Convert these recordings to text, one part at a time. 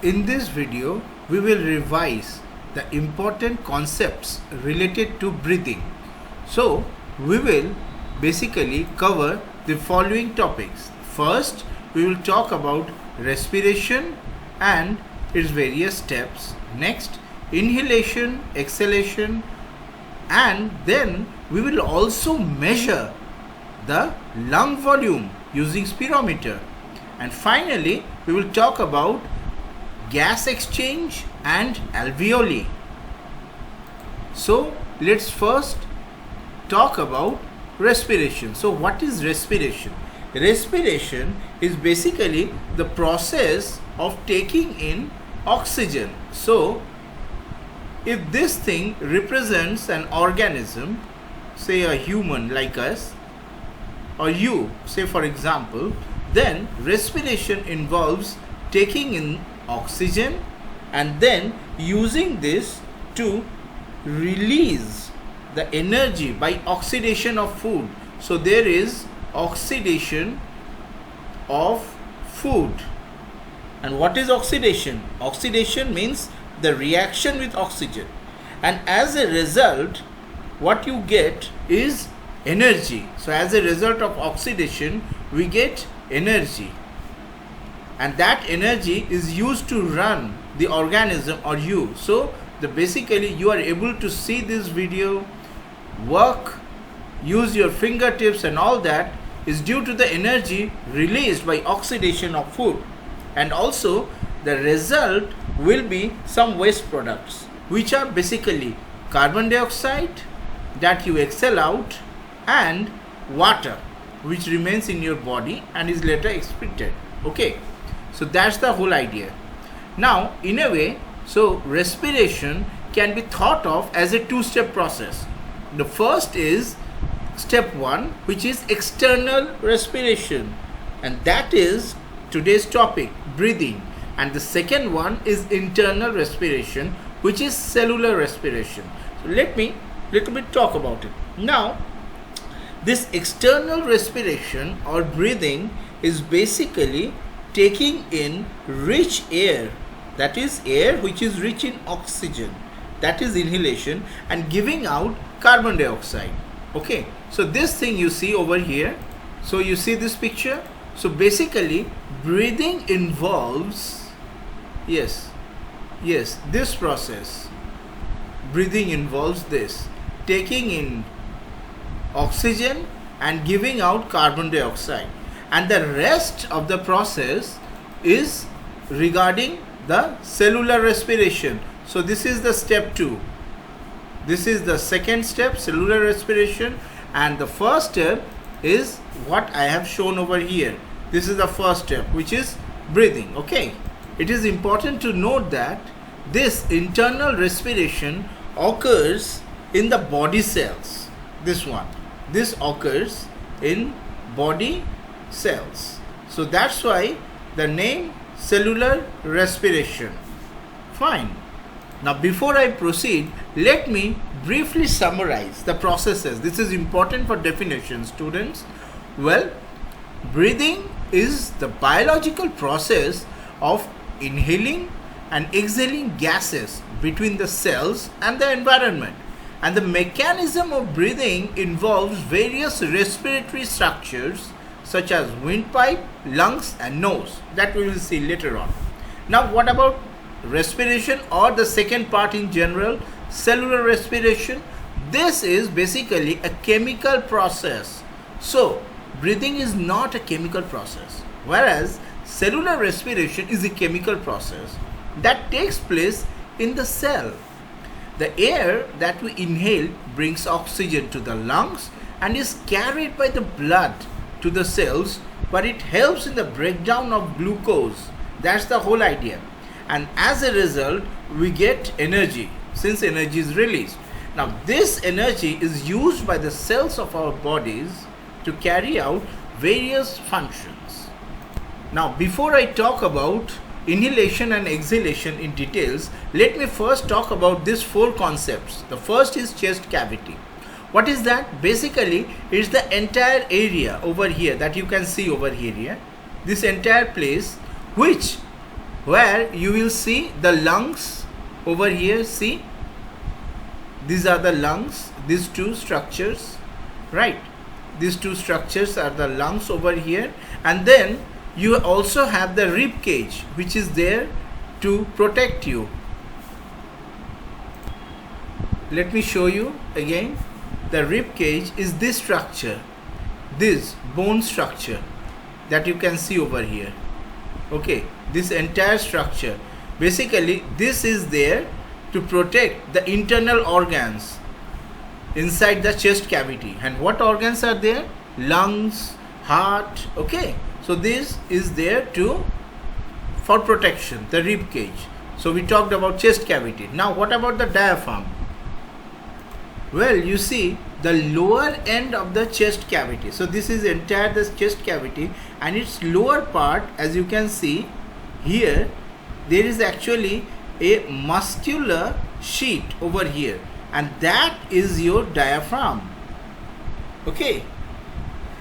In this video, we will revise the important concepts related to breathing. So, we will basically cover the following topics. First, we will talk about respiration and its various steps. Next, inhalation, exhalation, and then we will also measure the lung volume using spirometer. And finally, we will talk about gas exchange and alveoli. So let's first talk about respiration. So what is respiration? Respiration is basically the process of taking in oxygen. So if this thing represents an organism, say a human like us, or you, say for example, then respiration involves taking in oxygen and then using this to release the energy by oxidation of food. So there is oxidation of food. And what is oxidation? Oxidation means the reaction with oxygen, and as a result what you get is energy. So as a result of oxidation we get energy, and that energy is used to run the organism or you. So basically you are able to see this video, work, use your fingertips, and all that is due to the energy released by oxidation of food. And also the result will be some waste products, which are basically carbon dioxide that you exhale out and water which remains in your body and is later excreted. Okay, so that's the whole idea. Now in a way, so respiration can be thought of as a two-step process. The first is step 1, which is external respiration, and that is today's topic, breathing. And the second one is internal respiration, which is cellular respiration. So let me little bit talk about it. Now this external respiration or breathing is basically taking in rich air, that is air which is rich in oxygen, that is inhalation, and giving out carbon dioxide. Okay, so this thing you see over here, so you see this picture. So basically breathing involves this process. Breathing involves this, taking in oxygen and giving out carbon dioxide, and the rest of the process is regarding the cellular respiration. So this is the step 2. This is the second step, cellular respiration, and the first step is what I have shown over here. This is the first step, which is breathing. Okay, it is important to note that this internal respiration occurs in the body cells. This occurs in body cells. So that's why the name cellular respiration. Fine. Now before I proceed, let me briefly summarize the processes. This is important for definition, students. Well, breathing is the biological process of inhaling and exhaling gases between the cells and the environment. And the mechanism of breathing involves various respiratory structures such as windpipe, lungs, and nose, that we will see later on. Now what about respiration, or the second part in general, cellular respiration? This is basically a chemical process. So breathing is not a chemical process, whereas cellular respiration is a chemical process that takes place in the cell. The air that we inhale brings oxygen to the lungs and is carried by the blood to the cells, but it helps in the breakdown of glucose. That's the whole idea. And as a result we get energy, since energy is released. Now this energy is used by the cells of our bodies to carry out various functions. Now before I talk about inhalation and exhalation in details, let me first talk about these 4 concepts. The first is chest cavity. What is that? Basically it's the entire area over here that you can see over here, this entire place which where you will see the lungs over here. See, these are the lungs, these two structures, right? These two structures are the lungs over here, and then you also have the rib cage, which is there to protect you. Let me show you again. The rib cage is this structure, this bone structure that you can see over here. Okay, this entire structure, basically this is there to protect the internal organs inside the chest cavity. And what organs are there? Lungs, heart. Okay, so this is there for protection, the rib cage. So we talked about chest cavity. Now what about the diaphragm? Well, you see the lower end of the chest cavity. So this is entire the chest cavity, and its lower part, as you can see here, there is actually a muscular sheet over here, and that is your diaphragm. Okay,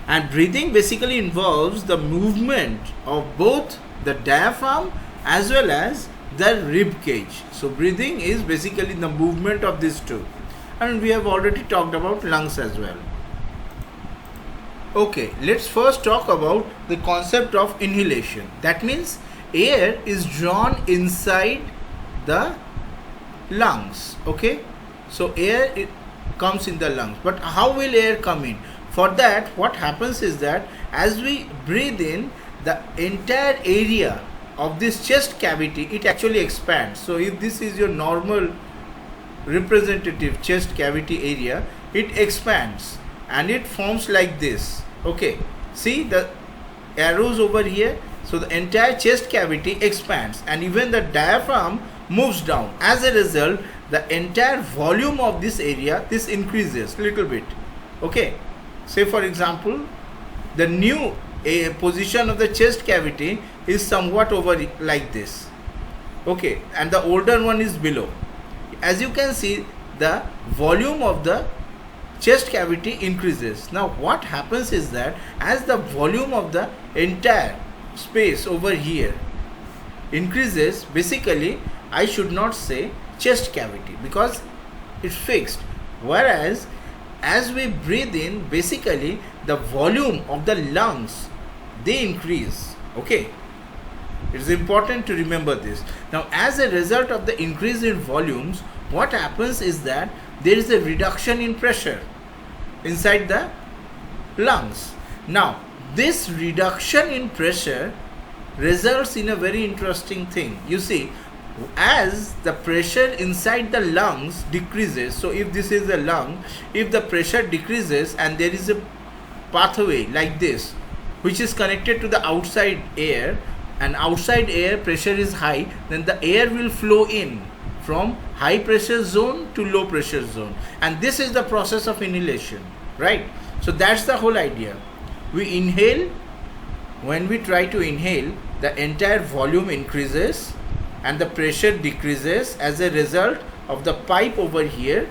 and breathing basically involves the movement of both the diaphragm as well as the rib cage. So breathing is basically the movement of these two, and we have already talked about lungs as well. Okay, let's first talk about the concept of inhalation. That means air is drawn inside the lungs. Okay, so air comes in the lungs, but how will air come in? For that, what happens is that as we breathe in, the entire area of this chest cavity, it actually expands. So if this is your normal representative chest cavity area, it expands and it forms like this. Okay, see the arrows over here. So the entire chest cavity expands, and even the diaphragm moves down. As a result, the entire volume of this area, this increases little bit. Okay, say for example, the new position of the chest cavity is somewhat over like this. Okay, and the older one is below. As you can see, the volume of the chest cavity increases. Now what happens is that as the volume of the entire space over here increases, basically I should not say chest cavity because it's fixed, whereas as we breathe in, basically the volume of the lungs, they increase. Okay, it is important to remember this. Now as a result of the increase in volumes, what happens is that there is a reduction in pressure inside the lungs. Now this reduction in pressure results in a very interesting thing. You see, as the pressure inside the lungs decreases, so if this is a lung, if the pressure decreases and there is a pathway like this which is connected to the outside air, and outside air pressure is high, then the air will flow in from high pressure zone to low pressure zone, and this is the process of inhalation, right? So that's the whole idea. We inhale. When we try to inhale, the entire volume increases and the pressure decreases. As a result of the pipe over here,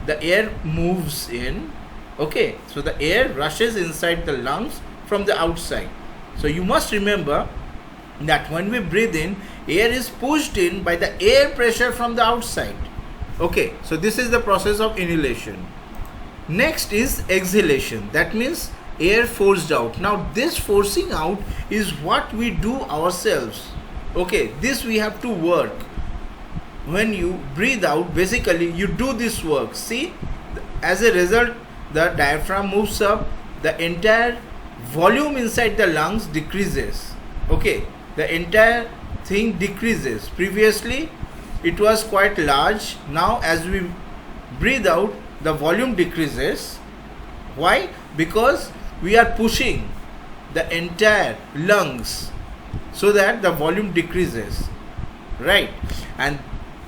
the air moves in. Okay, so the air rushes inside the lungs from the outside. So you must remember that when we breathe in, air is pushed in by the air pressure from the outside. Okay, so this is the process of inhalation. Next is exhalation. That means air forced out. Now this forcing out is what we do ourselves. Okay, this we have to work. When you breathe out, basically you do this work. See, as a result, the diaphragm moves up, the entire volume inside the lungs decreases. Okay, the entire thing decreases. Previously it was quite large. Now as we breathe out, the volume decreases. Why? Because we are pushing the entire lungs so that the volume decreases, right? And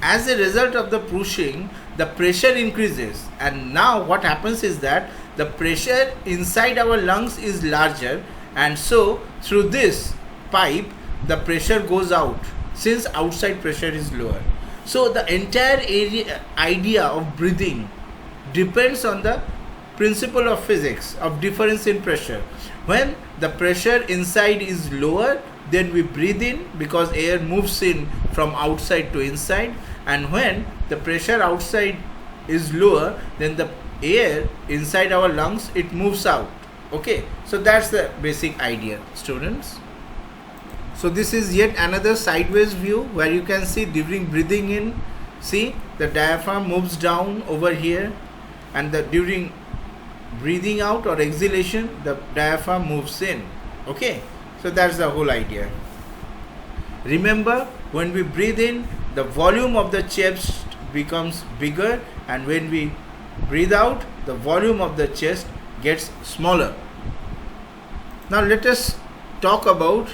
as a result of the pushing, the pressure increases, and now what happens is that the pressure inside our lungs is larger, and so through this pipe the pressure goes out since outside pressure is lower. So the entire idea of breathing depends on the principle of physics of difference in pressure. When the pressure inside is lower, then we breathe in because air moves in from outside to inside, and when the pressure outside is lower, then the air inside our lungs, it moves out. Okay, so that's the basic idea, students. So this is yet another sideways view where you can see during breathing in, see the diaphragm moves down over here, and during breathing out or exhalation, the diaphragm moves in. Okay, so that's the whole idea. Remember, when we breathe in, the volume of the chest becomes bigger, and when we breathe out, the volume of the chest gets smaller. Now let us talk about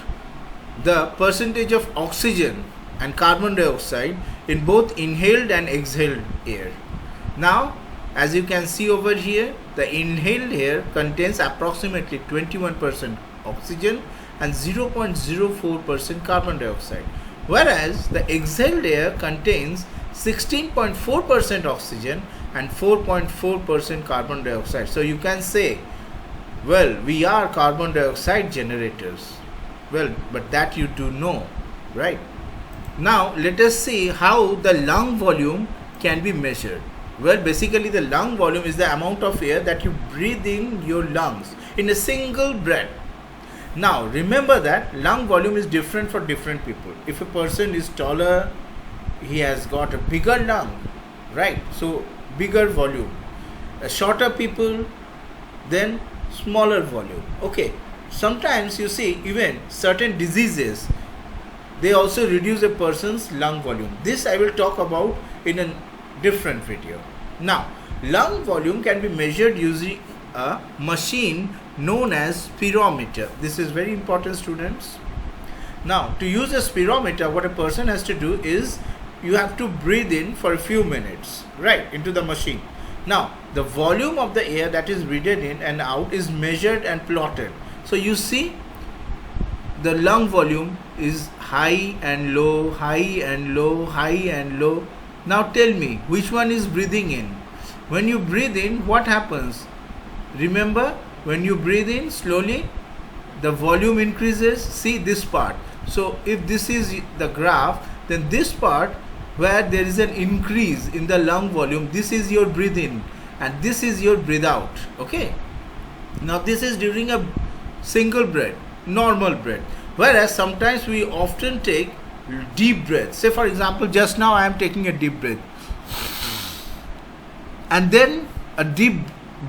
the percentage of oxygen and carbon dioxide in both inhaled and exhaled air. Now, as you can see over here, the inhaled air contains approximately 21% oxygen and 0.04% carbon dioxide, whereas the exhaled air contains 16.4% oxygen and 4.4% carbon dioxide. So you can say, well, we are carbon dioxide generators. Well, but that you do know, right? Now let us see how the lung volume can be measured. Well, basically the lung volume is the amount of air that you breathe in your lungs in a single breath. Now remember that lung volume is different for different people. If a person is taller, he has got a bigger lung, right? So bigger volume. Shorter people, then smaller volume. Okay, sometimes you see even certain diseases, they also reduce a person's lung volume. This I will talk about in a different video. Now, lung volume can be measured using a machine known as spirometer. This is very important, students. Now, to use a spirometer, what a person has to do is you have to breathe in for a few minutes, right, into the machine. Now, the volume of the air that is breathed in and out is measured and plotted. So you see the lung volume is high and low, high and low, high and low. Now tell me, which one is breathing in? When you breathe in, what happens? Remember, when you breathe in slowly, the volume increases. See this part. So if this is the graph, then this part where there is an increase in the lung volume, this is your breathe in and this is your breathe out. Okay. Now this is during a single breath, normal breath. Whereas sometimes we often take deep breath. Say for example, just now I am taking a deep breath and then a deep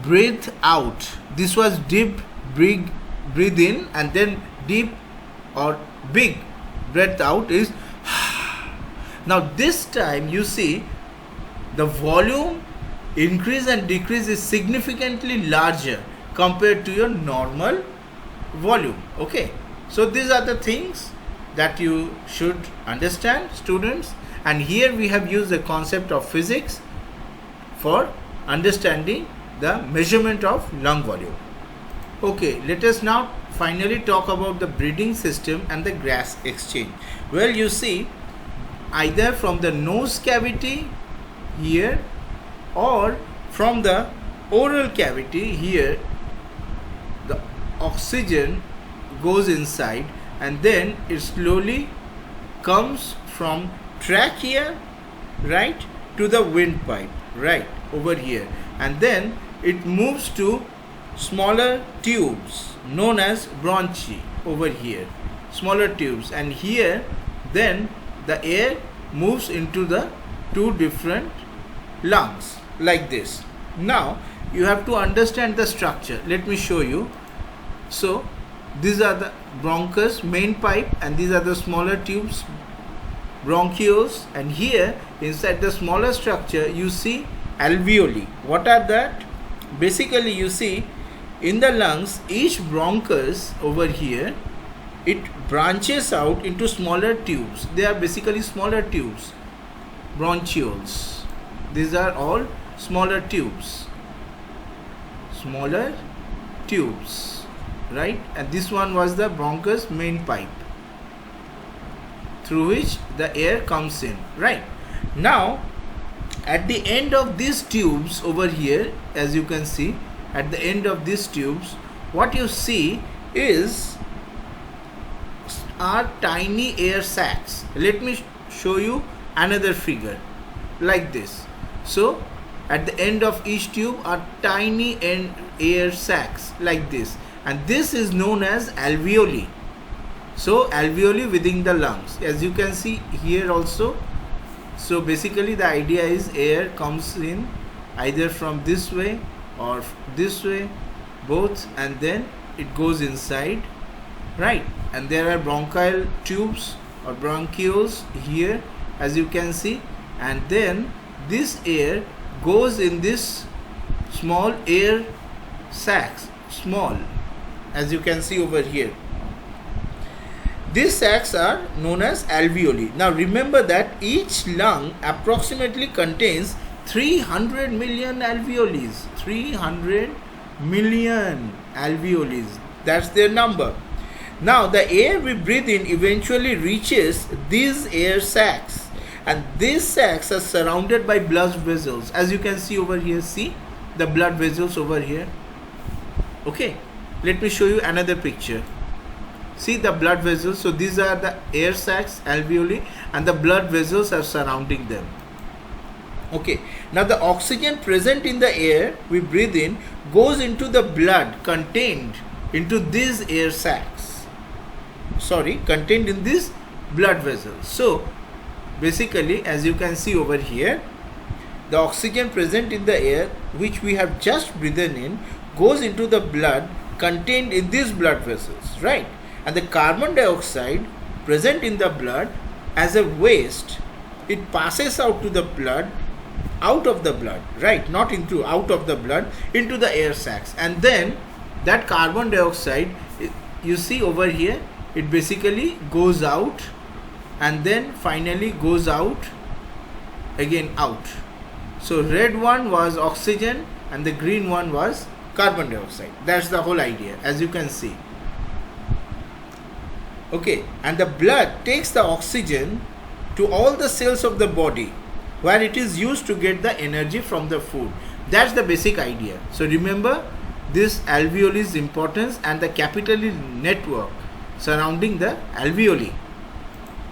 breath out. This was deep breathe in, and then deep or big breath out is. Now this time you see the volume increase and decrease is significantly larger compared to your normal volume. Okay, so these are the things that you should understand, students, and here we have used the concept of physics for understanding the measurement of lung volume. Okay, let us now finally talk about the breathing system and the gas exchange. Well, you see, either from the nose cavity here or from the oral cavity here, the oxygen goes inside and then it slowly comes from trachea, right, to the windpipe, right, over here, and then it moves to smaller tubes known as bronchi over here, smaller tubes, and here then the air moves into the two different lungs like this. Now you have to understand the structure. Let me show you. So these are the bronchus, main pipe, and these are the smaller tubes, bronchioles, and here inside the smaller structure you see alveoli. What are that? Basically you see in the lungs, each bronchus over here, it branches out into smaller tubes. They are basically smaller tubes, bronchioles. These are all smaller tubes, right? And this one was the bronchus main pipe through which the air comes in, right? Now at the end of these tubes over here, as you can see, at the end of these tubes, what you see is are tiny air sacs. Let me show you another figure like this. So at the end of each tube are tiny air sacs like this, and this is known as alveoli. So alveoli within the lungs, as you can see here also. So basically the idea is air comes in either from this way or this way, both, and then it goes inside, right? And there are bronchial tubes or bronchioles here, as you can see, and then this air goes in this small air sacs, small, as you can see over here. These sacs are known as alveoli. Now remember that each lung approximately contains 300 million alveoles. 300 million alveoles. That's their number. Now the air we breathe in eventually reaches these air sacs, and these sacs are surrounded by blood vessels, as you can see over here. See the blood vessels over here. Okay, let me show you another picture. See the blood vessels. So these are the air sacs, alveoli, and the blood vessels are surrounding them. Okay, now the oxygen present in the air we breathe in goes into the blood contained into these air sacs. Contained in these blood vessels. So basically, as you can see over here, the oxygen present in the air which we have just breathed in goes into the blood contained in these blood vessels, right? And the carbon dioxide present in the blood as a waste, it passes out to the blood, out of the blood, right? Not into, out of the blood, into the air sacs. And then that carbon dioxide, you see over here, it basically goes out and then finally goes out, again out. So red one was oxygen and the green one was carbon dioxide. That's the whole idea, as you can see. Okay, and the blood takes the oxygen to all the cells of the body where it is used to get the energy from the food. That's the basic idea. So remember this alveoli's importance and the capillary network surrounding the alveoli.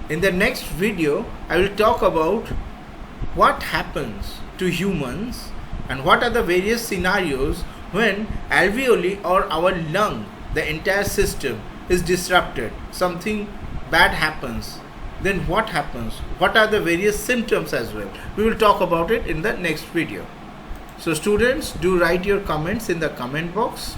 In the next video, I will talk about what happens to humans and what are the various scenarios when alveoli or our lung, the entire system, is disrupted. Something bad happens. Then what happens? What are the various symptoms as well? We will talk about it in the next video. So students, do write your comments in the comment box.